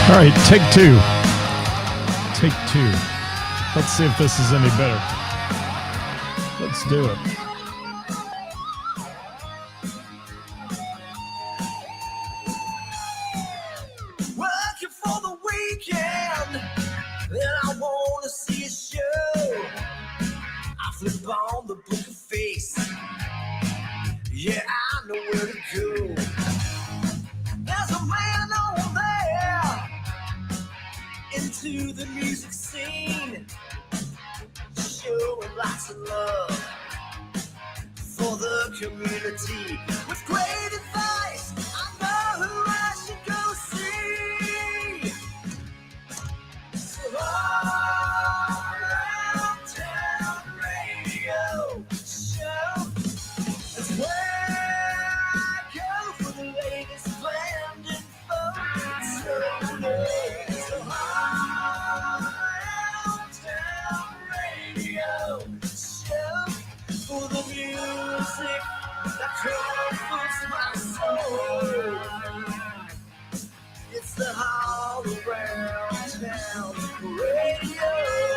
All right, take two. Take two. Let's see if this is any better. Let's do it. Working for the weekend, and I want to see a show. I flip on the book of face. Yeah, I know where to go. There's a man over there into the music scene, showing lots of love for the community with great advice. I know who I should go see. So all around town radio show, that's where I go for the latest band info. So all around town radio show for the music that comforts my soul. It's the all around town radio.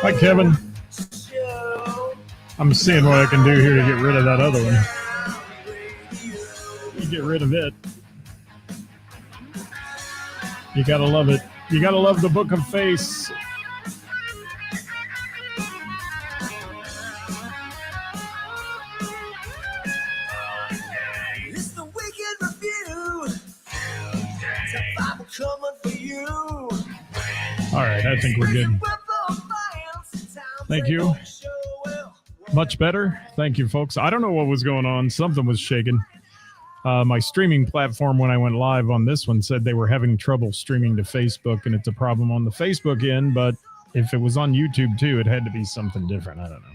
Hi, Kevin. Show. I'm seeing what I can do here to get rid of that other one. You get rid of it. You gotta love it. You gotta love the Book of Face. It's the Weekend Review. Top 5 are coming for you. All right, I think we're good. Thank you. Much better. Thank you, folks. I don't know what was going on. Something was shaking. My streaming platform, when I went live on this one, said they were having trouble streaming to Facebook, and it's a problem on the Facebook end. But if it was on YouTube, too, it had to be something different. I don't know.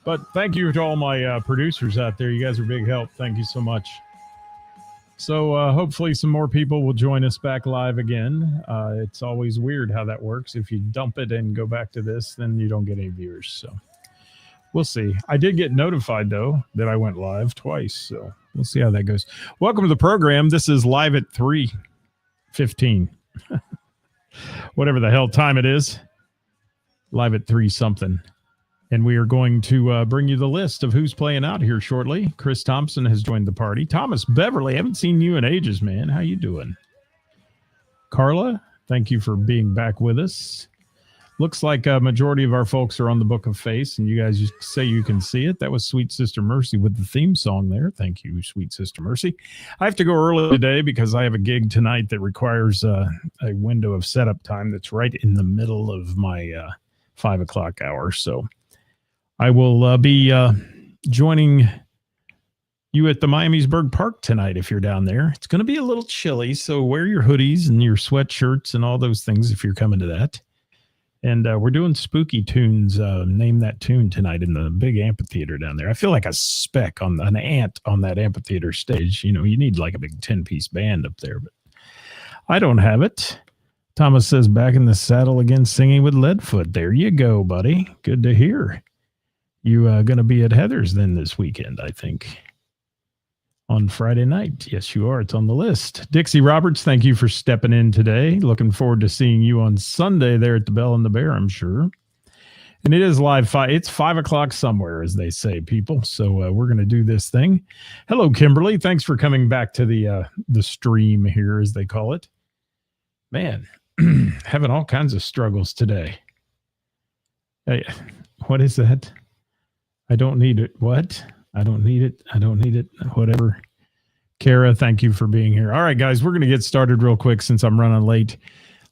But thank you to all my producers out there. You guys are big help. Thank you so much. So hopefully some more people will join us back live again. It's always weird how that works. If you dump it and go back to this, then you don't get any viewers. So we'll see. I did get notified, though, that I went live twice. So we'll see how that goes. Welcome to the program. This is live at 3:15. Whatever the hell time it is. Live at 3 something. And we are going to bring you the list of who's playing out here shortly. Chris Thompson has joined the party. Thomas Beverly, haven't seen you in ages, man. How you doing? Carla, thank you for being back with us. Looks like a majority of our folks are on the Book of Face, and you guys just say you can see it. That was Sweet Sister Mercy with the theme song there. Thank you, Sweet Sister Mercy. I have to go early today because I have a gig tonight that requires a window of setup time that's right in the middle of my 5 o'clock hour. So I will be joining you at the Miamisburg Park tonight if you're down there. It's going to be a little chilly, so wear your hoodies and your sweatshirts and all those things if you're coming to that. And we're doing spooky tunes. Name that tune tonight in the big amphitheater down there. I feel like a speck on an ant on that amphitheater stage. You know, you need like a big 10-piece band up there, but I don't have it. Thomas says, back in the saddle again, singing with Leadfoot. There you go, buddy. Good to hear. You going to be at Heather's then this weekend, I think, on Friday night. Yes, you are. It's on the list. Dixie Roberts, thank you for stepping in today. Looking forward to seeing you on Sunday there at the Bell and the Bear, I'm sure. And it is live. It's 5 o'clock somewhere, as they say, people. So we're going to do this thing. Hello, Kimberly. Thanks for coming back to the stream here, as they call it. Man, having all kinds of struggles today. Hey, what is that? I don't need it. What? I don't need it. I don't need it. Whatever. Kara, thank you for being here. All right, guys, we're going to get started real quick since I'm running late.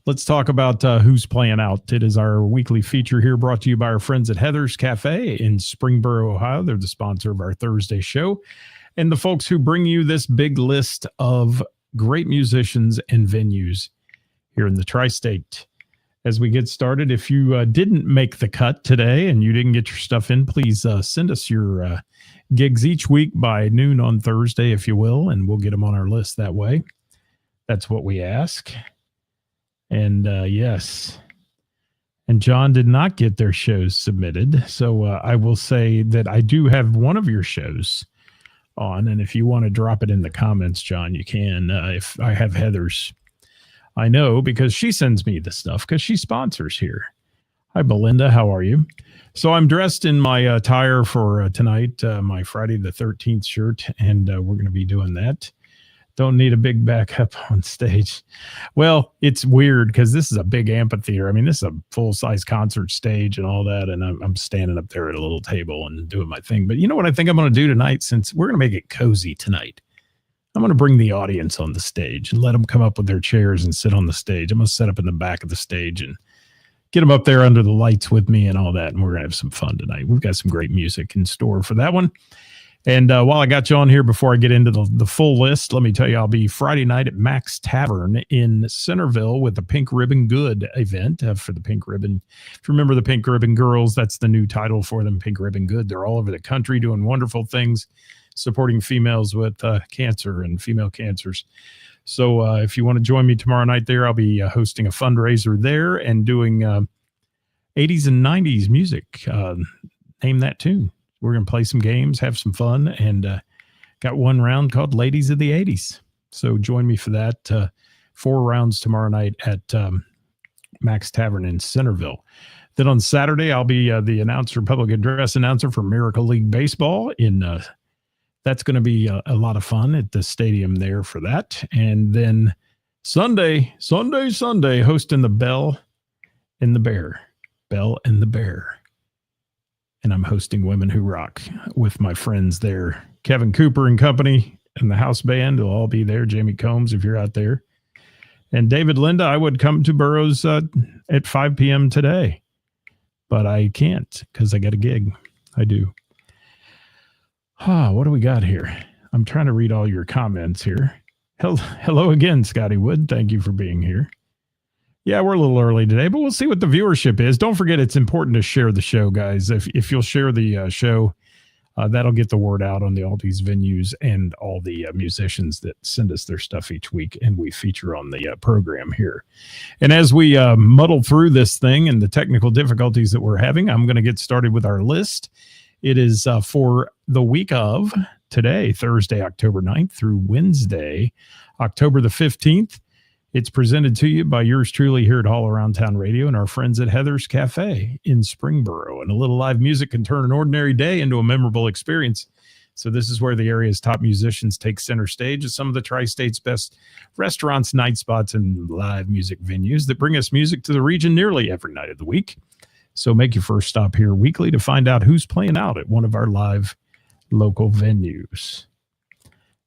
Let's talk about who's playing out. It is our weekly feature here brought to you by our friends at Heather's Cafe in Springboro, Ohio. They're the sponsor of our Thursday show. And the folks who bring you this big list of great musicians and venues here in the tri-state. As we get started, if you didn't make the cut today and you didn't get your stuff in, please send us your gigs each week by noon on Thursday, if you will, and we'll get them on our list that way. That's what we ask. And yes. And John did not get their shows submitted. So I will say that I do have one of your shows on. And if you want to drop it in the comments, John, you can. If I have Heather's. I know because she sends me the stuff because she sponsors here. Hi, Belinda. How are you? So I'm dressed in my attire for tonight, my Friday the 13th shirt, and we're going to be doing that. Don't need a big backup on stage. Well, it's weird because this is a big amphitheater. I mean, this is a full-size concert stage and all that, and I'm standing up there at a little table and doing my thing. But you know what I think I'm going to do tonight, since we're going to make it cozy tonight? I'm going to bring the audience on the stage and let them come up with their chairs and sit on the stage. I'm going to set up in the back of the stage and get them up there under the lights with me and all that, and we're going to have some fun tonight. We've got some great music in store for that one. And while I got you on here, before I get into the full list, let me tell you, I'll be Friday night at Max Tavern in Centerville with the Pink Ribbon Good event for the Pink Ribbon. If you remember the Pink Ribbon Girls, that's the new title for them, Pink Ribbon Good. They're all over the country doing wonderful things, supporting females with cancer and female cancers. So if you want to join me tomorrow night there, I'll be hosting a fundraiser there and doing 80s and 90s music. Name that tune. We're going to play some games, have some fun, and got one round called Ladies of the 80s. So join me for that. 4 rounds tomorrow night at Max Tavern in Centerville. Then on Saturday, I'll be the announcer, public address announcer for Miracle League Baseball. That's going to be a lot of fun at the stadium there for that. And then Sunday, hosting the Bell and the Bear. Bell and the Bear. And I'm hosting Women Who Rock with my friends there. Kevin Cooper and company and the house band will all be there. Jamie Combs, if you're out there. And David Linda, I would come to Burroughs at 5 p.m. today. But I can't because I got a gig. I do. What do we got here? I'm trying to read all your comments here. Hello again, Scotty Wood. Thank you for being here. Yeah, we're a little early today, but we'll see what the viewership is. Don't forget, it's important to share the show, guys. If you'll share the show, that'll get the word out on all these venues and all the musicians that send us their stuff each week, and we feature on the program here. And as we muddle through this thing and the technical difficulties that we're having, I'm going to get started with our list. It is for the week of today, Thursday, October 9th through Wednesday, October the 15th. It's presented to you by yours truly here at All Around Town Radio and our friends at Heather's Cafe in Springboro. And a little live music can turn an ordinary day into a memorable experience. So this is where the area's top musicians take center stage at some of the Tri-State's best restaurants, night spots, and live music venues that bring us music to the region nearly every night of the week. So make your first stop here weekly to find out who's playing out at one of our live local venues.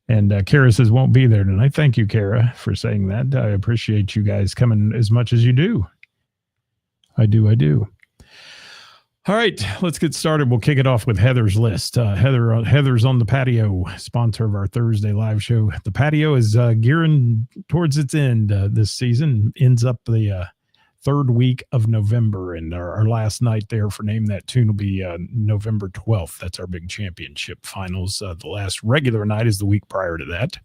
And Kara says won't be there tonight. Thank you, Kara, for saying that. I appreciate you guys coming as much as you do. I do. All right, let's get started. We'll kick it off with Heather's list. Heather's on the Patio, sponsor of our Thursday live show. The Patio is gearing towards its end this season. Ends up the third week of November, and our last night there for Name That Tune will be November 12th. That's our big championship finals. The last regular night is the week prior to that.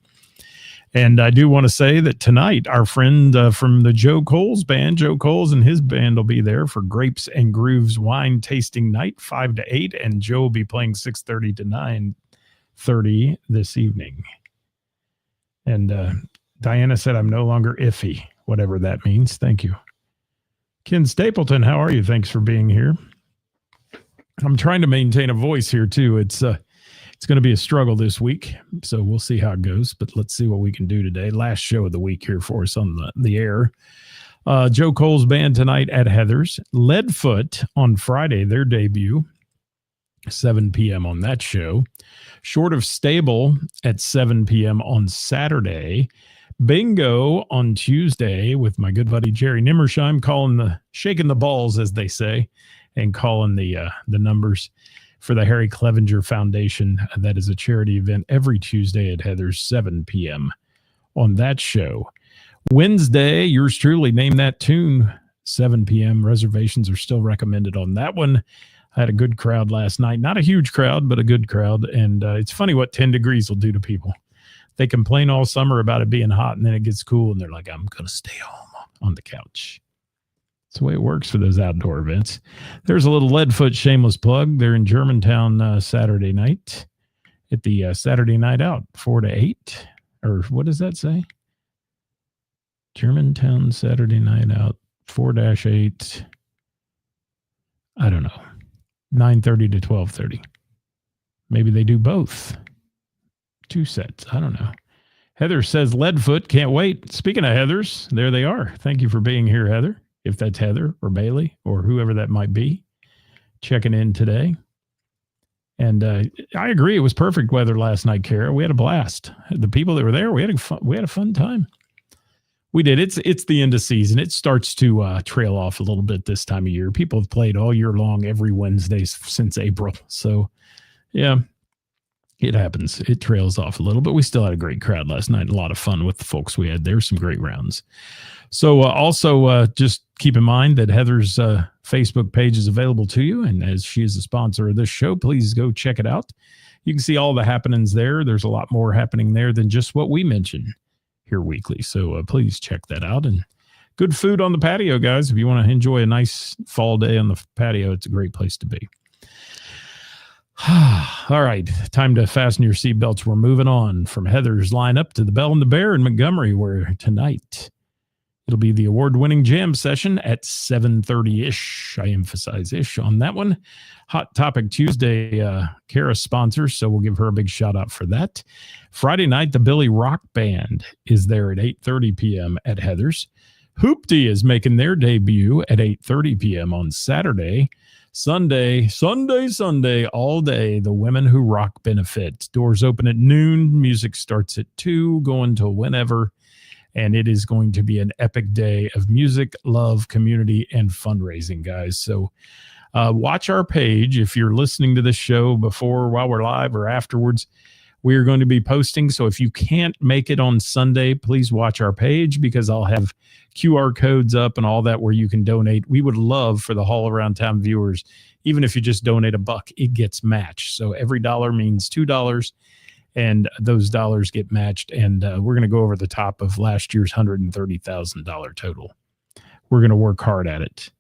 And I do want to say that tonight, our friend from the Joe Coles band, Joe Coles and his band will be there for Grapes and Grooves Wine Tasting Night, 5 to 8, and Joe will be playing 6:30 to 9:30 this evening. And Diana said, I'm no longer iffy, whatever that means. Thank you. Ken Stapleton, how are you? Thanks for being here. I'm trying to maintain a voice here too. It's going to be a struggle this week, so we'll see how it goes. But let's see what we can do today. Last show of the week here for us on the air. Joe Cole's band tonight at Heather's. Leadfoot on Friday, their debut, 7 p.m. on that show. Short of Stable at 7 p.m. on Saturday. Bingo on Tuesday with my good buddy Jerry Nimmersheim shaking the balls, as they say, and calling the numbers for the Harry Clevenger Foundation. That is a charity event every Tuesday at Heather's, 7 p.m. on that show. Wednesday, yours truly, Name That Tune, 7 p.m. Reservations are still recommended on that one. I had a good crowd last night. Not a huge crowd, but a good crowd. And it's funny what 10 degrees will do to people. They complain all summer about it being hot, and then it gets cool, and they're like, I'm going to stay home on the couch. That's the way it works for those outdoor events. There's a little Leadfoot shameless plug. They're in Germantown Saturday night at the Saturday Night Out, 4 to 8. Or what does that say? Germantown Saturday night out 4-8. I don't know. 9:30 to 12:30. Maybe they do both. 2 sets. I don't know. Heather says Leadfoot. Can't wait. Speaking of Heathers, there they are. Thank you for being here, Heather. If that's Heather or Bailey or whoever that might be, checking in today. And I agree. It was perfect weather last night, Kara. We had a blast. The people that were there, we had a fun time. We did. It's the end of season. It starts to trail off a little bit this time of year. People have played all year long, every Wednesday since April. So, yeah, it happens. It trails off a little, but we still had a great crowd last night. A lot of fun with the folks we had there. Some great rounds. So also just keep in mind that Heather's Facebook page is available to you. And as she is a sponsor of this show, please go check it out. You can see all the happenings there. There's a lot more happening there than just what we mention here weekly. So please check that out. And good food on the patio, guys. If you want to enjoy a nice fall day on the patio, it's a great place to be. All right, time to fasten your seatbelts. We're moving on from Heather's lineup to the Bell and the Bear in Montgomery, where tonight it'll be the award-winning jam session at 7:30-ish. I emphasize ish on that one. Hot Topic Tuesday, Kara sponsors, so we'll give her a big shout-out for that. Friday night, the Billy Rock Band is there at 8:30 p.m. at Heather's. Hoopty is making their debut at 8:30 p.m. on Saturday. Sunday, all day, the Women Who Rock benefit. Doors open at noon. Music starts at 2, going till whenever. And it is going to be an epic day of music, love, community, and fundraising, guys. So watch our page. If you're listening to this show before, while we're live, or afterwards, we are going to be posting. So if you can't make it on Sunday, please watch our page, because I'll have QR codes up and all that where you can donate. We would love for the Haul Around Town viewers, even if you just donate $1, it gets matched. So every dollar means $2. And those dollars get matched. And we're going to go over the top of last year's $130,000 total. We're going to work hard at it.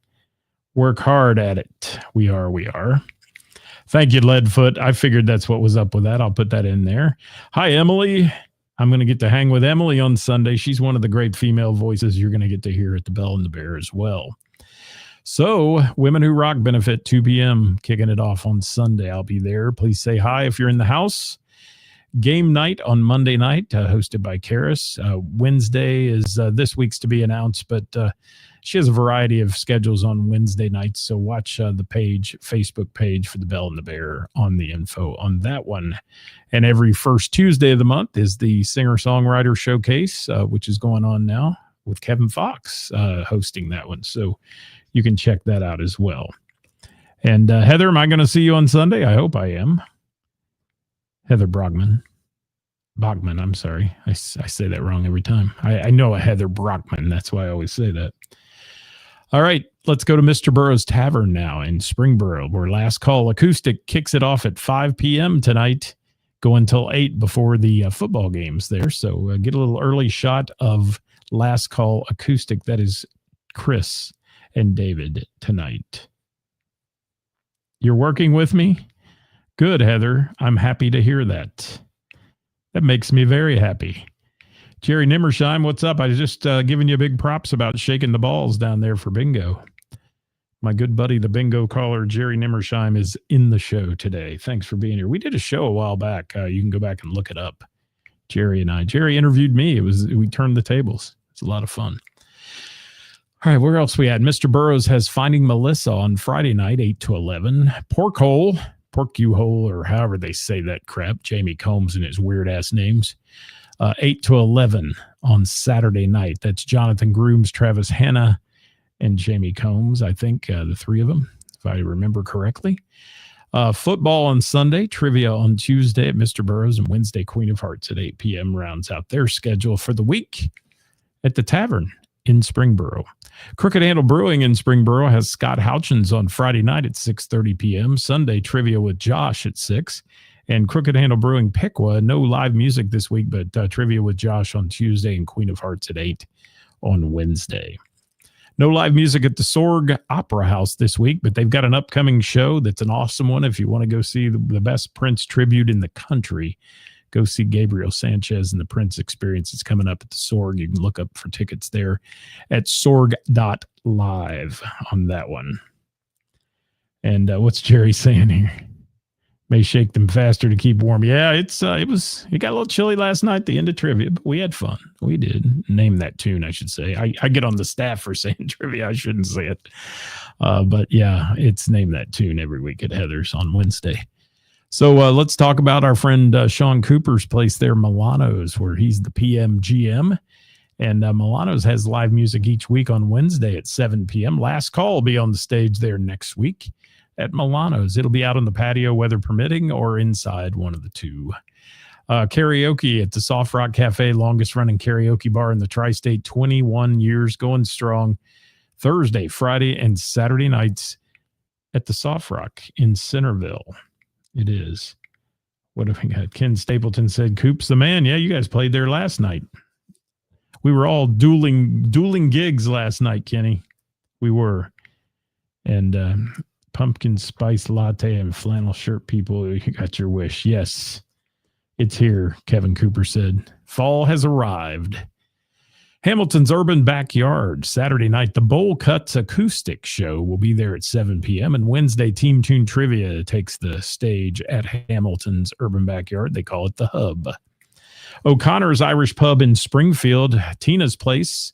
We are. Thank you, Leadfoot. I figured that's what was up with that. I'll put that in there. Hi, Emily. I'm going to get to hang with Emily on Sunday. She's one of the great female voices you're going to get to hear at the Bell and the Bear as well. So, Women Who Rock benefit, 2 p.m., kicking it off on Sunday. I'll be there. Please say hi if you're in the house. Game night on Monday night, hosted by Karis. Wednesday is this week's to be announced, but she has a variety of schedules on Wednesday nights. So watch the Facebook page for the Bell and the Bear on the info on that one. And every first Tuesday of the month is the Singer-Songwriter Showcase, which is going on now with Kevin Fox hosting that one. So you can check that out as well. And Heather, am I going to see you on Sunday? I hope I am. Heather Bogman, I'm sorry. I say that wrong every time. I know a Heather Brockman. That's why I always say that. All right, let's go to Mr. Burroughs Tavern now in Springboro, where Last Call Acoustic kicks it off at 5 p.m. tonight, go until 8 before the football games there. So get a little early shot of Last Call Acoustic. That is Chris and David tonight. You're working with me? Good, Heather. I'm happy to hear that. That makes me very happy. Jerry Nimmersheim, what's up? I was just giving you big props about shaking the balls down there for bingo. My good buddy, the bingo caller, Jerry Nimmersheim, is in the show today. Thanks for being here. We did a show a while back. You can go back and look it up. Jerry and I. Jerry interviewed me. We turned the tables. It's a lot of fun. All right, where else we at? Mr. Burroughs has Finding Melissa on Friday night, 8 to 11. Pork you hole, or however they say that crap. Jamie Combs and his weird ass names. 8 to 11 on Saturday night. That's Jonathan Grooms, Travis Hanna, and Jamie Combs. I think the three of them, if I remember correctly. Football on Sunday, trivia on Tuesday at Mr. Burroughs, and Wednesday Queen of Hearts at 8 p.m. rounds out their schedule for the week at the Tavern in Springboro. Crooked Handle Brewing in Springboro has Scott Houchins on Friday night at 6:30 p.m. Sunday trivia with Josh at 6. And Crooked Handle Brewing Piqua, no live music this week, but trivia with Josh on Tuesday and Queen of Hearts at 8 on Wednesday. No live music at the Sorg Opera House this week, but they've got an upcoming show that's an awesome one. If you want to go see the best Prince tribute in the country, Go see Gabriel Sanchez and the Prince Experience. It's coming up at the Sorg. You can look up for tickets there at sorg.live on that one. And what's Jerry saying here? May shake them faster to keep warm. Yeah, it got a little chilly last night, the end of trivia, but we had fun. We did. Name that tune, I should say. I get on the staff for saying trivia. I shouldn't say it. But yeah, it's Name That Tune every week at Heather's on Wednesday. So let's talk about our friend Sean Cooper's place there, Milano's, where he's the PM GM. And Milano's has live music each week on Wednesday at 7 p.m. Last Call will be on the stage there next week at Milano's. It'll be out on the patio, weather permitting, or inside, one of the two. Karaoke at the Soft Rock Cafe, longest running karaoke bar in the tri-state, 21 years, going strong. Thursday, Friday, and Saturday nights at the Soft Rock in Centerville. It is. What have we got? Ken Stapleton said, Coop's the man. Yeah, you guys played there last night. We were all dueling gigs last night, Kenny. We were. And pumpkin spice latte and flannel shirt people, you got your wish. Yes, it's here, Kevin Cooper said. Fall has arrived. Hamilton's Urban Backyard, Saturday night, the Bowl Cuts Acoustic Show will be there at 7 p.m. And Wednesday, Team Tune Trivia takes the stage at Hamilton's Urban Backyard. They call it the Hub. O'Connor's Irish Pub in Springfield, Tina's Place,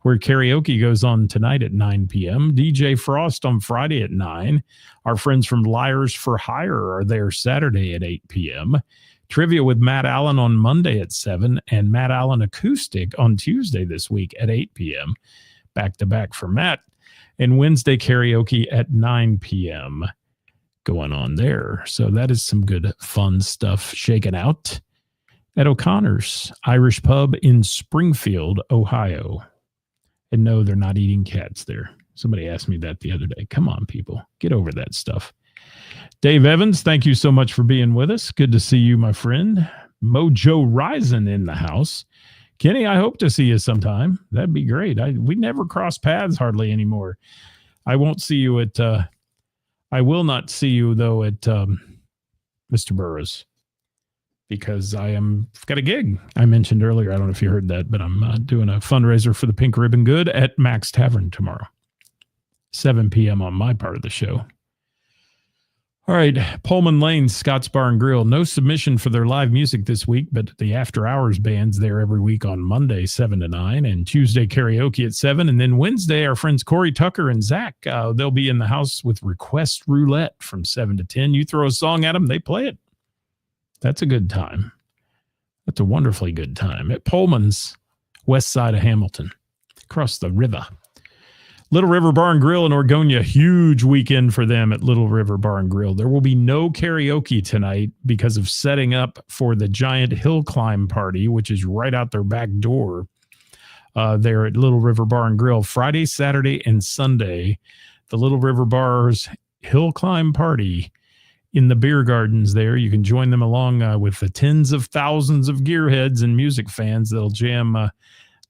where karaoke goes on tonight at 9 p.m. DJ Frost on Friday at 9. Our friends from Liars for Hire are there Saturday at 8 p.m. Trivia with Matt Allen on Monday at 7, and Matt Allen Acoustic on Tuesday this week at 8 p.m. Back to back for Matt. And Wednesday karaoke at 9 p.m. going on there. So that is some good fun stuff shaken out at O'Connor's Irish Pub in Springfield, Ohio. And no, they're not eating cats there. Somebody asked me that the other day. Come on, people. Get over that stuff. Dave Evans, thank you so much for being with us. Good to see you, my friend. Mojo Rising in the house. Kenny, I hope to see you sometime. That'd be great. We never cross paths hardly anymore. I won't see you at, I will not see you, though, at Mr. Burroughs, because I've got a gig I mentioned earlier. I don't know if you heard that, but I'm doing a fundraiser for the Pink Ribbon Good at Max Tavern tomorrow, 7 p.m. on my part of the show. All right, Pullman Lane, Scott's Bar and Grill. No submission for their live music this week, but the After Hours band's there every week on Monday, 7 to 9, and Tuesday karaoke at 7. And then Wednesday, our friends Corey Tucker and Zach, they'll be in the house with Request Roulette from 7 to 10. You throw a song at them, they play it. That's a good time. That's a wonderfully good time at Pullman's, west side of Hamilton, across the river. Little River Bar and Grill in Orgonia, huge weekend for them at Little River Bar and Grill. There will be no karaoke tonight because of setting up for the giant hill climb party, which is right out their back door there at Little River Bar and Grill. Friday, Saturday, and Sunday, the Little River Bar's hill climb party in the beer gardens there. You can join them along with the tens of thousands of gearheads and music fans that'll jam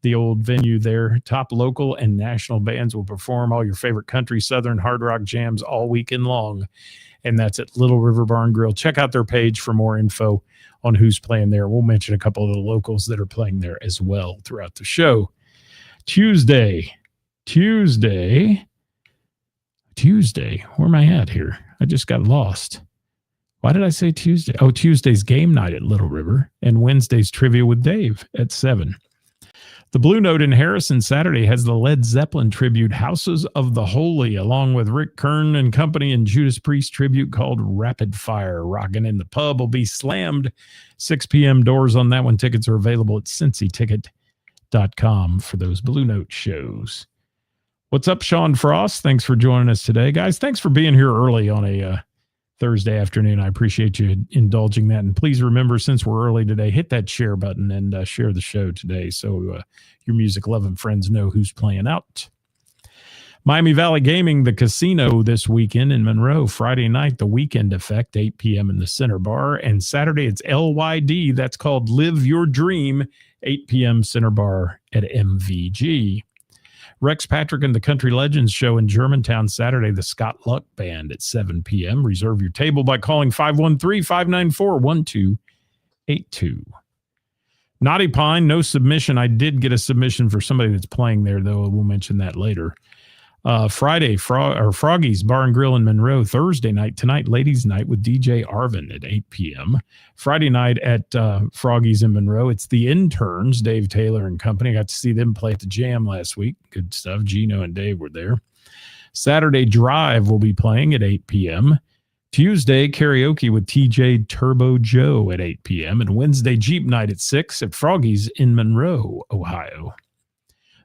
the old venue there. Top local and national bands will perform all your favorite country, southern, hard rock jams all weekend long. And that's at Little River Bar and Grill. Check out their page for more info on who's playing there. We'll mention a couple of the locals that are playing there as well throughout the show. Tuesday. Where am I at here? I just got lost. Why did I say Tuesday? Oh, Tuesday's game night at Little River, and Wednesday's Trivia with Dave at 7. The Blue Note in Harrison Saturday has the Led Zeppelin tribute Houses of the Holy, along with Rick Kern and company, and Judas Priest tribute called Rapid Fire. Rockin' in the Pub will be slammed. 6 p.m. doors on that one. Tickets are available at cincyticket.com for those Blue Note shows. What's up, Sean Frost? Thanks for joining us today. Guys, thanks for being here early on a Thursday afternoon. I appreciate you indulging that. And please remember, since we're early today, hit that share button and share the show today so your music-loving friends know who's playing out. Miami Valley Gaming, the casino this weekend in Monroe. Friday night, The Weekend Effect, 8 p.m. in the Center Bar. And Saturday, it's LYD. That's called Live Your Dream, 8 p.m. Center Bar at MVG. Rex Patrick and the Country Legends show in Germantown Saturday, the Scott Luck Band at 7 p.m. Reserve your table by calling 513-594-1288. 82. Naughty Pine, no submission. I did get a submission for somebody that's playing there, though. We'll mention that later. Friday, Froggy's Bar and Grill in Monroe. Thursday night, tonight, ladies' night with DJ Arvin at 8 p.m. Friday night at Froggy's in Monroe. It's the Interns, Dave Taylor and company. I got to see them play at the Jam last week. Good stuff. Gino and Dave were there. Saturday, Drive will be playing at 8 p.m. Tuesday, karaoke with TJ Turbo Joe at 8 p.m. And Wednesday, Jeep Night at 6 at Froggy's in Monroe, Ohio.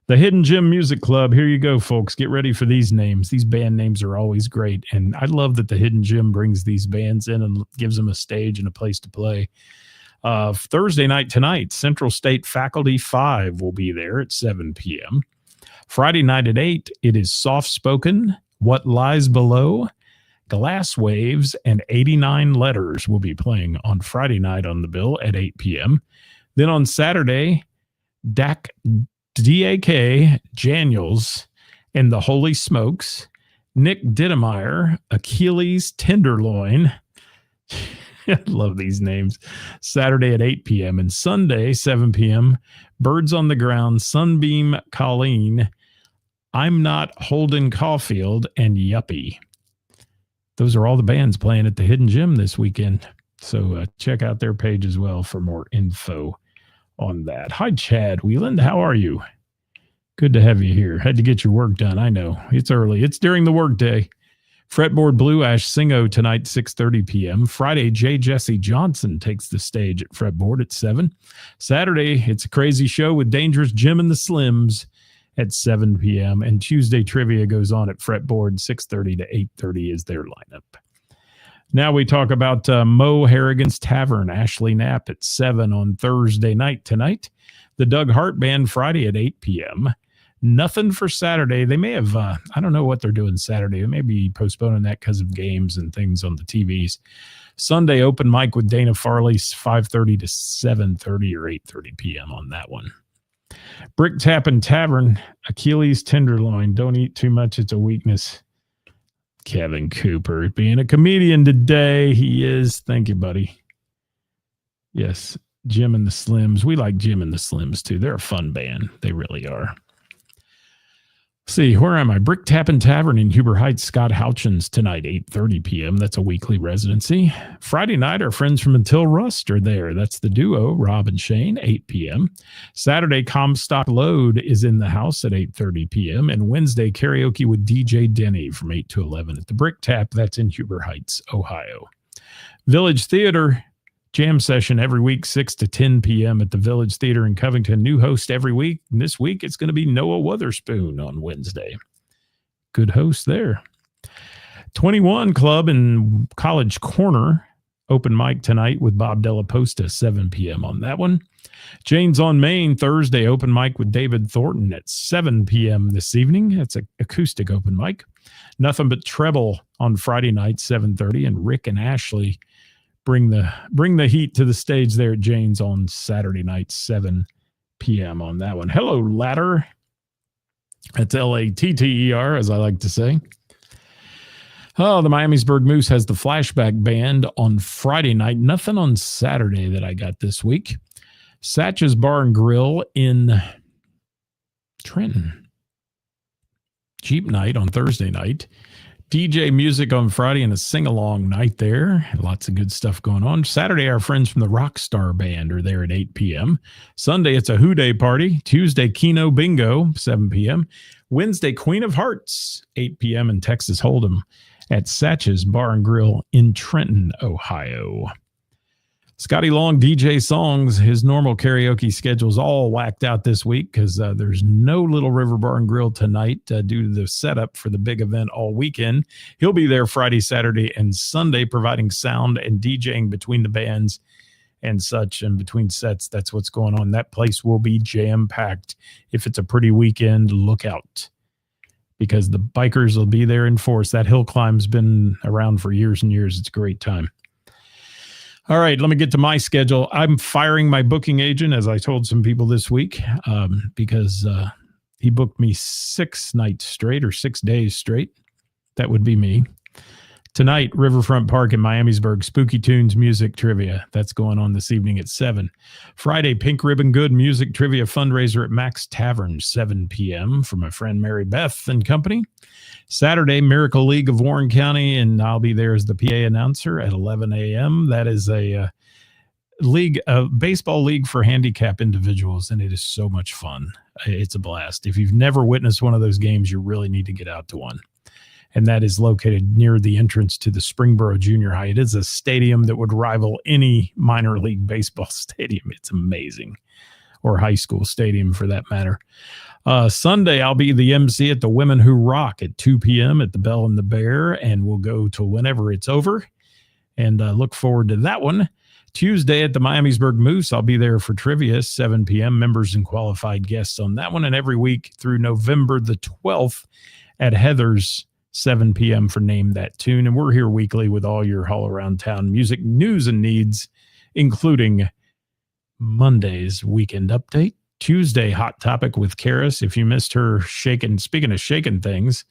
The Hidden Gem Music Club. Here you go, folks. Get ready for these names. These band names are always great. And I love that the Hidden Gem brings these bands in and gives them a stage and a place to play. Thursday night tonight, Central State Faculty 5 will be there at 7 p.m. Friday night at 8, it is Soft Spoken, What Lies Below, Glass Waves, and 89 Letters will be playing on Friday night on the bill at 8 p.m. Then on Saturday, DAK, Janiels, and the Holy Smokes, Nick Dittmeyer, Achilles Tenderloin. I love these names. Saturday at 8 p.m. and Sunday, 7 p.m., Birds on the Ground, Sunbeam Colleen, I'm Not Holden Caulfield, and Yuppie. Those are all the bands playing at the Hidden Gem this weekend. So check out their page as well for more info on that. Hi, Chad Wheeland. How are you? Good to have you here. Had to get your work done. I know. It's early. It's during the workday. Fretboard Blue Ash Singo tonight, 6:30 p.m. Friday, J. Jesse Johnson takes the stage at Fretboard at 7. Saturday, it's a crazy show with Dangerous Jim and the Slims at 7 p.m. And Tuesday trivia goes on at Fretboard, 6:30 to 8:30 is their lineup. Now we talk about Mo Harrigan's Tavern, Ashley Knapp at 7 on Thursday night tonight. The Doug Hart Band Friday at 8 p.m. Nothing for Saturday. They may have, I don't know what they're doing Saturday. They may be postponing that because of games and things on the TVs. Sunday open mic with Dana Farley, 5:30 to 7:30 or 8:30 p.m. on that one. Brick Tappin' Tavern, Achilles Tenderloin. Don't eat too much. It's a weakness. Kevin Cooper being a comedian today. He is. Thank you, buddy. Yes, Jim and the Slims. We like Jim and the Slims, too. They're a fun band. They really are. See, where am I? Brick Tappin' Tavern in Huber Heights, Scott Houchins tonight, 8:30 p.m. That's a weekly residency. Friday night, our friends from Until Rust are there. That's the duo, Rob and Shane, 8 p.m. Saturday, Comstock Load is in the house at 8:30 p.m. And Wednesday, karaoke with DJ Denny from 8 to 11 at the Brick Tap. That's in Huber Heights, Ohio. Village Theater jam session every week, 6 to 10 p.m. at the Village Theater in Covington. New host every week. And this week, it's going to be Noah Witherspoon on Wednesday. Good host there. 21 Club in College Corner. Open mic tonight with Bob Della Posta, 7 p.m. on that one. Jane's on Main, Thursday, open mic with David Thornton at 7 p.m. this evening. That's an acoustic open mic. Nothing But Treble on Friday night, 7:30. And Rick and Ashley bring the heat to the stage there at Jane's on Saturday night, 7 p.m. on that one. Hello, Ladder. That's Latter, as I like to say. Oh, the Miamisburg Moose has the Flashback Band on Friday night. Nothing on Saturday that I got this week. Satch's Bar and Grill in Trenton. Jeep Night on Thursday night. DJ music on Friday and a sing-along night there. Lots of good stuff going on. Saturday, our friends from the Rockstar Band are there at 8 p.m. Sunday, it's a Who Day party. Tuesday, Keno Bingo, 7 p.m. Wednesday, Queen of Hearts, 8 p.m. in Texas Hold'em at Satch's Bar and Grill in Trenton, Ohio. Scotty Long DJ Songs, his normal karaoke schedule's all whacked out this week because there's no Little River Bar and Grill tonight due to the setup for the big event all weekend. He'll be there Friday, Saturday, and Sunday providing sound and DJing between the bands and such, and between sets. That's what's going on. That place will be jam-packed. If it's a pretty weekend, look out, because the bikers will be there in force. That hill climb's been around for years and years. It's a great time. All right, let me get to my schedule. I'm firing my booking agent, as I told some people this week, because he booked me 6 nights straight or 6 days straight. That would be me. Tonight, Riverfront Park in Miamisburg, Spooky Tunes Music Trivia. That's going on this evening at 7. Friday, Pink Ribbon Good Music Trivia Fundraiser at Max Tavern, 7 p.m. for my friend Mary Beth and company. Saturday, Miracle League of Warren County, and I'll be there as the PA announcer at 11 a.m. That is a baseball league for handicap individuals, and it is so much fun. It's a blast. If you've never witnessed one of those games, you really need to get out to one. And that is located near the entrance to the Springboro Junior High. It is a stadium that would rival any minor league baseball stadium. It's amazing. Or high school stadium for that matter. Sunday, I'll be the MC at the Women Who Rock at 2 p.m. at the Bell and the Bear, and we'll go till whenever it's over. And look forward to that one. Tuesday at the Miamisburg Moose, I'll be there for trivia, 7 p.m. Members and qualified guests on that one. And every week through November the 12th at Heather's, 7 p.m. for Name That Tune. And we're here weekly with all your all around town music news and needs, including Monday's weekend update, Tuesday hot topic with Karis. If you missed her speaking of shaking things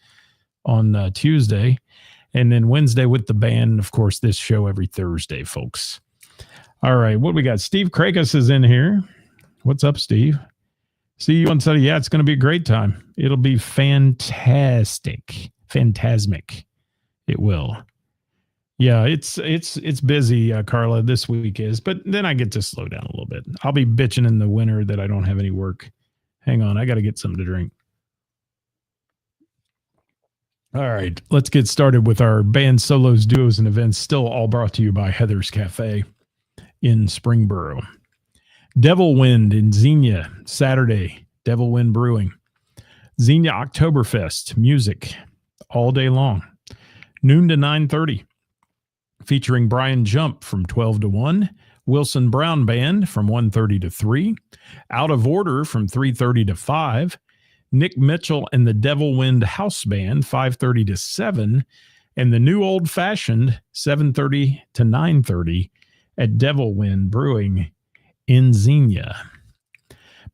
on Tuesday, and then Wednesday with the band. Of course, this show every Thursday, folks. All right, what we got? Steve Krakus is in here. What's up, Steve? See you on Sunday. Yeah, it's going to be a great time. It'll be fantastic. Phantasmic. It will. Yeah, it's busy, Carla, this week is, but then I get to slow down a little bit. I'll be bitching in the winter that I don't have any work. Hang on, I got to get something to drink. All right, let's get started with our band solos, duos, and events, still all brought to you by Heather's Cafe in Springboro. Devil Wind in Xenia, Saturday, Devil Wind Brewing. Xenia Oktoberfest, music all day long, noon to 9:30, featuring Brian Jump from 12 to 1, Wilson Brown Band from 1:30 to 3, Out of Order from 3:30 to 5, Nick Mitchell and the Devil Wind House Band 5:30 to 7, and the New Old Fashioned 7:30 to 9:30 at Devil Wind Brewing in Xenia.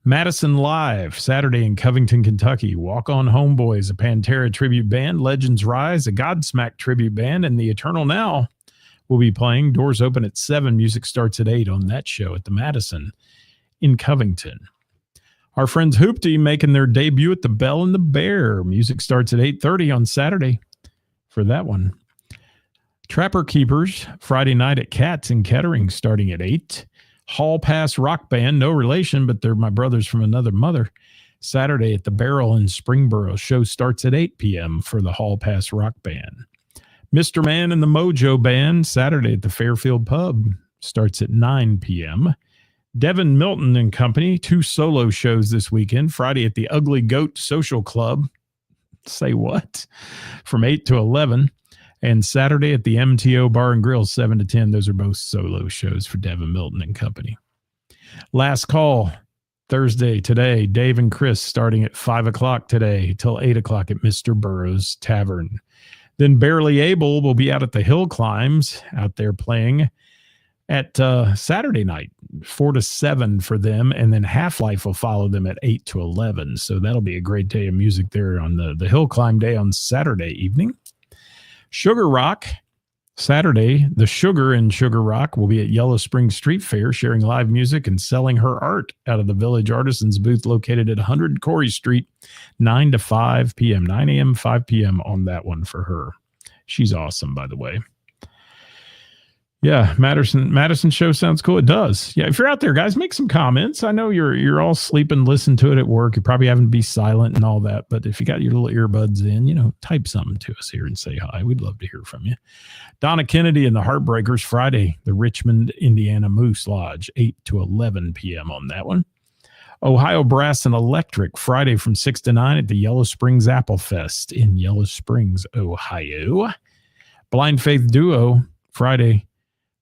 Madison Live, Saturday in Covington, Kentucky. Walk On Homeboys, a Pantera tribute band. Legends Rise, a Godsmack tribute band. And The Eternal Now will be playing. Doors open at 7. Music starts at 8 on that show at the Madison in Covington. Our friends Hoopty making their debut at the Bell and the Bear. Music starts at 8:30 on Saturday for that one. Trapper Keepers, Friday night at Cats in Kettering, starting at 8. Hall Pass Rock Band, no relation, but they're my brothers from another mother. Saturday at the Barrel in Springboro. Show starts at 8 p.m. for the Hall Pass Rock Band. Mr. Man and the Mojo Band, Saturday at the Fairfield Pub, starts at 9 p.m. Devin Milton and Company, 2 solo shows this weekend. Friday at the Ugly Goat Social Club. Say what? From 8 to 11. And Saturday at the MTO Bar and Grill, 7 to 10. Those are both solo shows for Devin Milton and Company. Last Call, Thursday today. Dave and Chris starting at 5 o'clock today till 8 o'clock at Mr. Burroughs Tavern. Then Barely Able will be out at the Hill Climbs, out there playing at Saturday night, 4 to 7 for them. And then Half-Life will follow them at 8 to 11. So that'll be a great day of music there on the Hill Climb day on Saturday evening. Sugar Rock, Saturday, the Sugar in Sugar Rock will be at Yellow Spring Street Fair, sharing live music and selling her art out of the Village Artisans booth located at 100 Corey Street, 9 to 5 p.m., 9 a.m., 5 p.m. on that one for her. She's awesome, by the way. Yeah, Madison show sounds cool. It does. Yeah, if you're out there, guys, make some comments. I know you're all sleeping, listen to it at work. You're probably having to be silent and all that. But if you got your little earbuds in, type something to us here and say hi. We'd love to hear from you. Donna Kennedy and the Heartbreakers, Friday, the Richmond, Indiana Moose Lodge, 8 to 11 p.m. on that one. Ohio Brass and Electric, Friday from 6 to 9 at the Yellow Springs Apple Fest in Yellow Springs, Ohio. Blind Faith Duo, Friday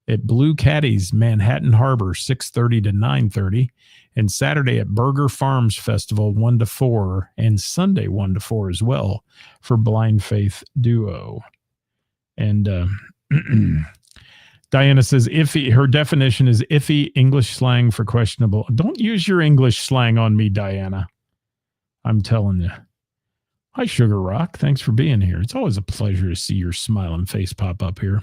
at Blue Caddies, Manhattan Harbor, 6:30 to 9:30, and Saturday at Burger Farms Festival, 1 to 4, and Sunday 1 to 4 as well for Blind Faith Duo. And Diana says, iffy, her definition is iffy English slang for questionable. Don't use your English slang on me, Diana. I'm telling you. Hi, Sugar Rock. Thanks for being here. It's always a pleasure to see your smiling face pop up here.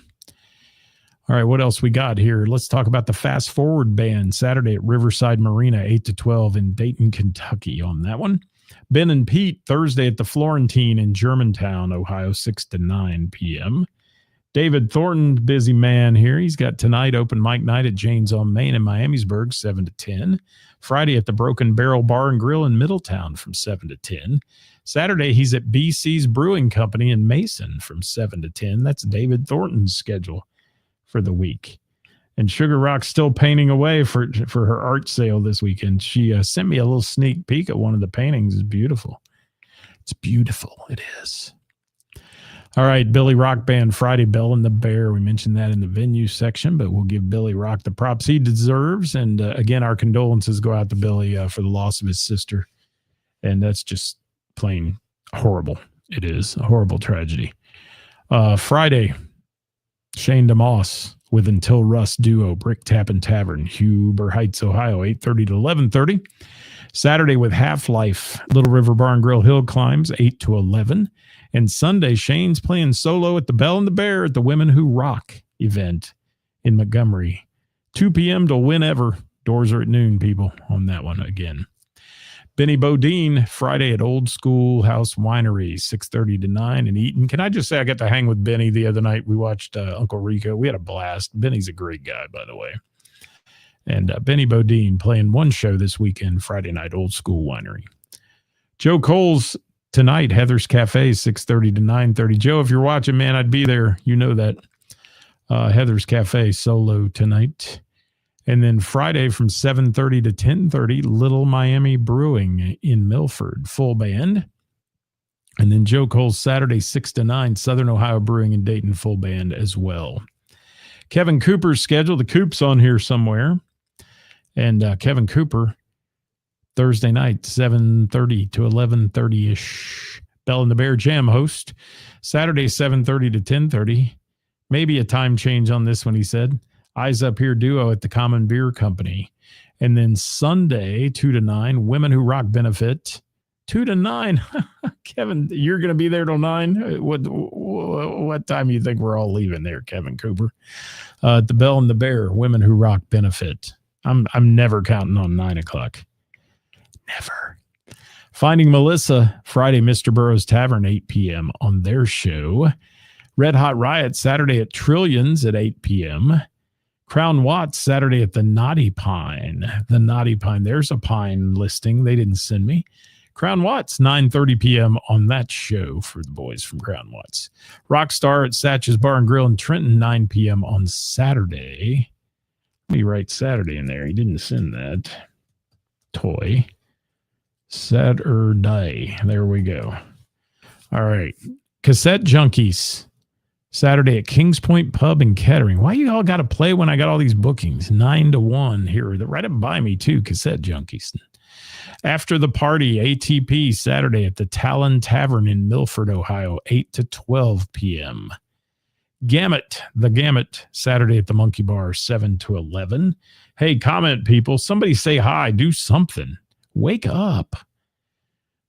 All right, what else we got here? Let's talk about the Fast Forward Band Saturday at Riverside Marina, 8 to 12 in Dayton, Kentucky on that one. Ben and Pete Thursday at the Florentine in Germantown, Ohio, 6 to 9 p.m. David Thornton, busy man here. He's got tonight open mic night at Jane's on Main in Miamisburg, 7 to 10. Friday at the Broken Barrel Bar and Grill in Middletown from 7 to 10. Saturday, he's at BC's Brewing Company in Mason from 7 to 10. That's David Thornton's schedule for the week. And Sugar Rock's still painting away for her art sale this weekend. She sent me a little sneak peek at one of the paintings. It's beautiful. It's beautiful. It is. All right, Billy Rock Band Friday, Bell and the Bear. We mentioned that in the venue section, but we'll give Billy Rock the props he deserves. And again, our condolences go out to Billy for the loss of his sister. And that's just plain horrible. It is a horrible tragedy. Friday, Shane DeMoss with Until Rust Duo, Brick Tappin' Tavern, Huber Heights, Ohio, 8:30 to 11:30. Saturday with Half-Life, Little River Bar and Grill Hill Climbs, 8 to 11. And Sunday, Shane's playing solo at the Bell and the Bear at the Women Who Rock event in Montgomery. 2 p.m. till whenever. Doors are at noon, people, on that one again. Benny Bodine, Friday at Old School House Winery, 6:30 to 9 in Eaton. Can I just say I got to hang with Benny the other night? We watched Uncle Rico. We had a blast. Benny's a great guy, by the way. And Benny Bodine playing one show this weekend, Friday night, Old School Winery. Joe Cole's tonight, Heather's Cafe, 6:30 to 9:30. Joe, if you're watching, man, I'd be there. You know that. Heather's Cafe solo tonight. And then Friday from 7:30 to 10:30, Little Miami Brewing in Milford, full band. And then Joe Cole's Saturday, 6 to 9, Southern Ohio Brewing in Dayton, full band as well. Kevin Cooper's schedule, the Coop's on here somewhere. And Kevin Cooper, Thursday night, 7:30 to 11:30-ish. Bell and the Bear Jam host. Saturday, 7:30 to 10:30. Maybe a time change on this one, he said. Eyes Up Here duo at the Common Beer Company. And then Sunday, 2 to 9, Women Who Rock benefit, 2 to 9. Kevin, you're going to be there till 9? What time do you think we're all leaving there, Kevin Cooper? The Bell and the Bear, Women Who Rock benefit. I'm never counting on 9 o'clock. Never. Finding Melissa, Friday, Mr. Burroughs Tavern, 8 p.m. on their show. Red Hot Riot, Saturday at Trillions at 8 p.m. Crown Watts, Saturday at the Naughty Pine. The Naughty Pine. There's a Pine listing. They didn't send me. Crown Watts, 9:30 p.m. on that show for the boys from Crown Watts. Rockstar at Satch's Bar and Grill in Trenton, 9 p.m. on Saturday. Let me write Saturday in there. He didn't send that. Toy. Saturday. There we go. All right. Cassette Junkies. Saturday at Kings Point Pub and Kettering. Why you all got to play when I got all these bookings? 9 to 1 here. They're right up by me too, Cassette Junkies. After the party, ATP, Saturday at the Talon Tavern in Milford, Ohio, 8 to 12 p.m. Gamut, the Gamut, Saturday at the Monkey Bar, 7 to 11. Hey, comment, people. Somebody say hi. Do something. Wake up.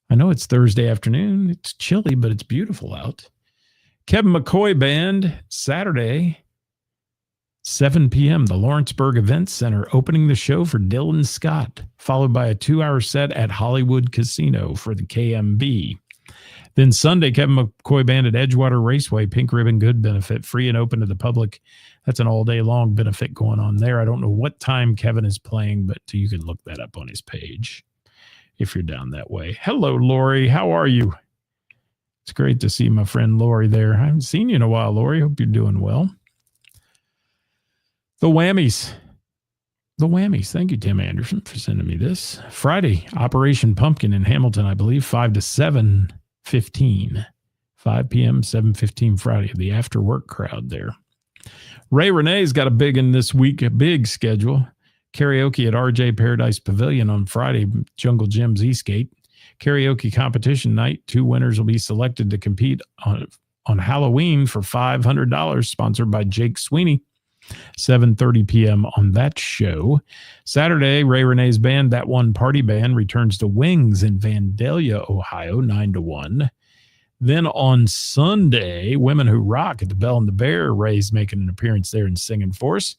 I know it's Thursday afternoon. It's chilly, but it's beautiful out. Kevin McCoy Band, Saturday, 7 p.m., the Lawrenceburg Event Center, opening the show for Dylan Scott, followed by a 2-hour set at Hollywood Casino for the KMB. Then Sunday, Kevin McCoy Band at Edgewater Raceway, Pink Ribbon Good benefit, free and open to the public. That's an all-day long benefit going on there. I don't know what time Kevin is playing, but you can look that up on his page if you're down that way. Hello, Lori. How are you? It's great to see my friend Lori there. I haven't seen you in a while, Lori. Hope you're doing well. The Whammies. The Whammies. Thank you, Tim Anderson, for sending me this. Friday, Operation Pumpkin in Hamilton, I believe, 5 to 7:15. 5 p.m., 7:15 Friday. The after-work crowd there. Ray Renee's got a big in this week, a big schedule. Karaoke at RJ Paradise Pavilion on Friday, Jungle Gym's Eastgate. Karaoke competition night. 2 winners will be selected to compete on Halloween for $500, sponsored by Jake Sweeney. 7:30 p.m. on that show. Saturday, Ray Renee's band, That One Party Band, returns to Wings in Vandalia, Ohio, 9 to 1. Then on Sunday, Women Who Rock at the Bell and the Bear. Ray's making an appearance there and singing for us.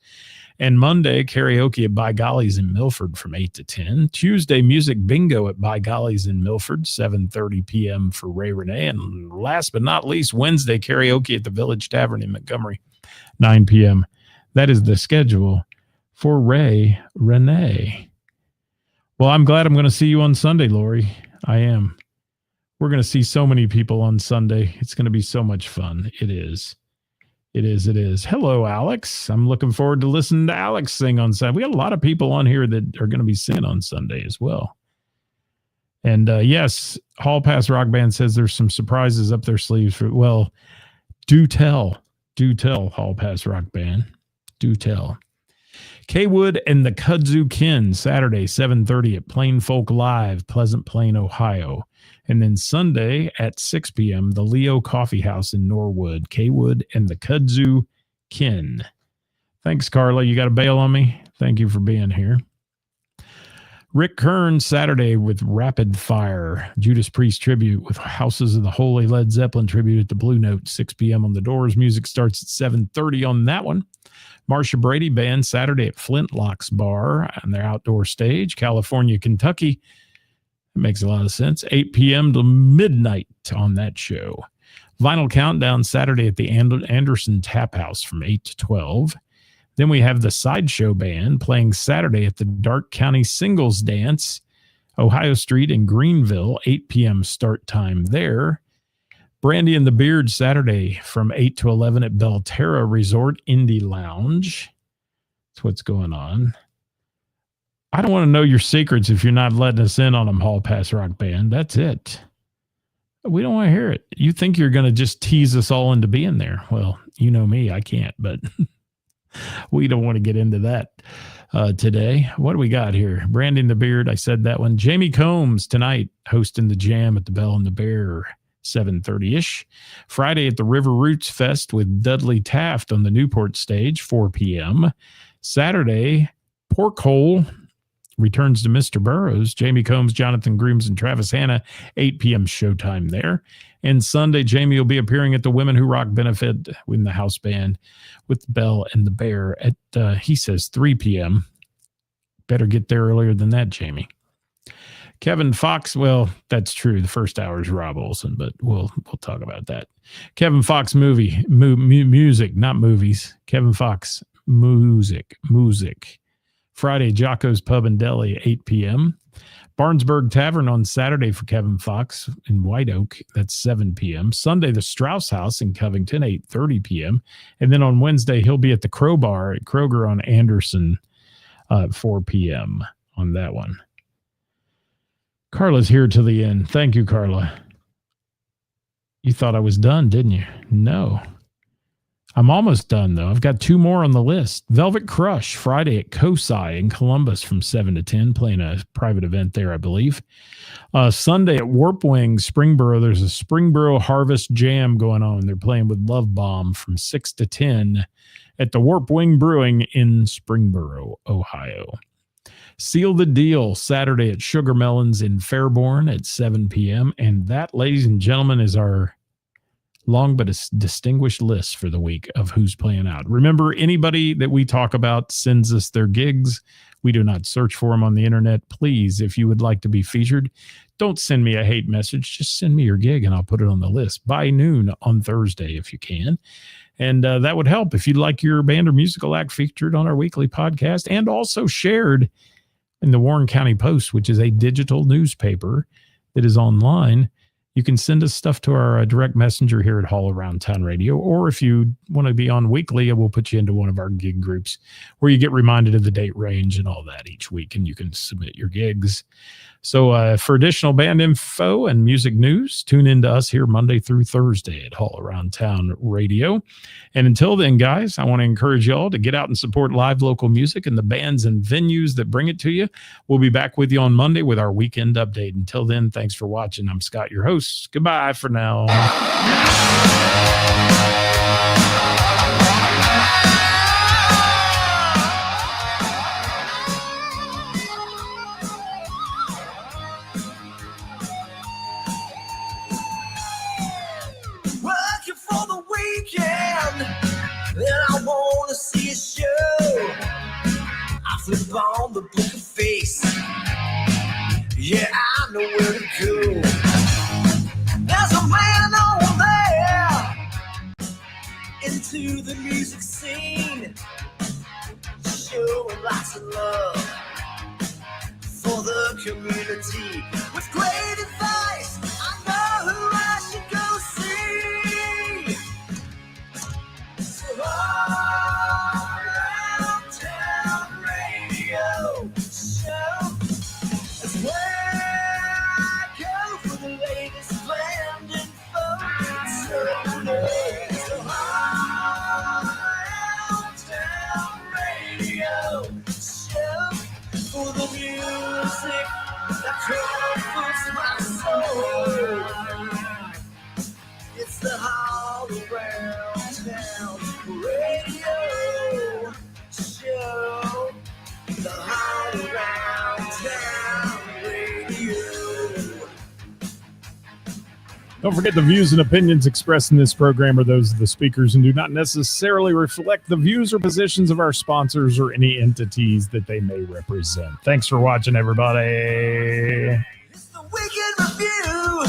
And Monday, karaoke at By Gollies in Milford from 8 to 10. Tuesday, music bingo at By Gollies in Milford, 7:30 p.m. for Ray Renee. And last but not least, Wednesday, karaoke at the Village Tavern in Montgomery, 9 p.m. That is the schedule for Ray Renee. Well, I'm glad I'm going to see you on Sunday, Lori. I am. We're going to see so many people on Sunday. It's going to be so much fun. It is. It is. Hello, Alex. I'm looking forward to listening to Alex sing on Sunday. We got a lot of people on here that are going to be singing on Sunday as well. And yes, Hall Pass Rock Band says there's some surprises up their sleeves. Well, do tell, Hall Pass Rock Band. Do tell. K-Wood and the Kudzu Kin, Saturday, 7:30 at Plain Folk Live, Pleasant Plain, Ohio. And then Sunday at 6 p.m., the Leo Coffee House in Norwood, K-Wood and the Kudzu Kin. Thanks, Carla. You got to bail on me? Thank you for being here. Rick Kern, Saturday with Rapid Fire, Judas Priest tribute with Houses of the Holy, Led Zeppelin tribute at the Blue Note, 6 p.m. on the Doors. Music starts at 7:30 on that one. Marcia Brady Band, Saturday at Flintlocks Bar on their outdoor stage, California, Kentucky. It makes a lot of sense. 8 p.m. to midnight on that show. Vinyl Countdown, Saturday at the Anderson Tap House from 8 to 12. Then we have the Sideshow Band playing Saturday at the Dark County Singles Dance, Ohio Street in Greenville, 8 p.m. start time there. Brandy and the Beard, Saturday from 8 to 11 at Belterra Resort Indie Lounge. That's what's going on. I don't want to know your secrets if you're not letting us in on them, Hall Pass Rock Band. That's it. We don't want to hear it. You think you're going to just tease us all into being there. Well, you know me, I can't, but we don't want to get into that today. What do we got here? Brandy and the Beard, I said that one. Jamie Combs tonight hosting the Jam at the Bell and the Bear, 7:30-ish. Friday at the River Roots Fest with Dudley Taft on the Newport stage, 4 p.m. Saturday, Pork Hole returns to Mr. Burroughs. Jamie Combs, Jonathan Grooms, and Travis Hanna, 8 p.m. showtime there. And Sunday, Jamie will be appearing at the Women Who Rock benefit in the house band with Bell and the Bear at, he says, 3 p.m. Better get there earlier than that, Jamie. Kevin Fox, well, that's true. The first hour is Rob Olson, but we'll talk about that. Kevin Fox music, not movies. Kevin Fox music. Friday, Jocko's Pub and Deli, 8 p.m. Barnesburg Tavern on Saturday for Kevin Fox in White Oak. That's 7 p.m. Sunday, the Strauss House in Covington, 8:30 p.m. And then on Wednesday, he'll be at the Crowbar at Kroger on Anderson at 4 p.m. on that one. Carla's here to the end. Thank you, Carla. You thought I was done, didn't you? No. I'm almost done, though. I've got 2 more on the list. Velvet Crush, Friday at COSI in Columbus from 7 to 10, playing a private event there, I believe. Sunday at Warp Wing, Springboro, there's a Springboro Harvest Jam going on. They're playing with Love Bomb from 6 to 10 at the Warp Wing Brewing in Springboro, Ohio. Seal the Deal, Saturday at Sugar Melons in Fairborn at 7 p.m. And that, ladies and gentlemen, is our long but a distinguished list for the week of who's playing out. Remember, anybody that we talk about sends us their gigs. We do not search for them on the internet. Please, if you would like to be featured, don't send me a hate message. Just send me your gig and I'll put it on the list by noon on Thursday if you can. And that would help if you'd like your band or musical act featured on our weekly podcast and also shared in the Warren County Post, which is a digital newspaper that is online. You can send us stuff to our direct messenger here at Hall Around Town Radio, or if you want to be on weekly, we'll put you into one of our gig groups where you get reminded of the date range and all that each week, and you can submit your gigs. So for additional band info and music news, tune in to us here Monday through Thursday at Hall Around Town Radio. And until then, guys, I want to encourage y'all to get out and support live local music and the bands and venues that bring it to you. We'll be back with you on Monday with our weekend update. Until then, thanks for watching. I'm Scott, your host. Goodbye for now. flip on the book of face. Yeah, I know where to go. There's a man over there into the music scene, showing lots of love for the community. With great advice, I know who I should go see. So all around town radio show is where I go for the latest band info. So all around town radio show for the music that comforts my soul. It's the All Around Town Radio Show. The All Around Town Radio. Don't forget the views and opinions expressed in this program are those of the speakers and do not necessarily reflect the views or positions of our sponsors or any entities that they may represent. Thanks for watching, everybody. It's the Weekend Review.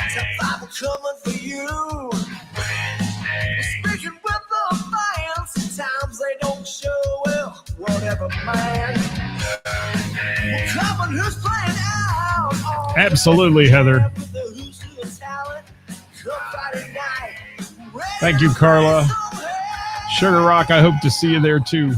Top 5 are coming for you. We're speaking with the fans. Sometimes they don't show well. Whatever, man. We're covering who's playing out. Absolutely, Heather. Thank you, Carla. Sugar Rock, I hope to see you there too.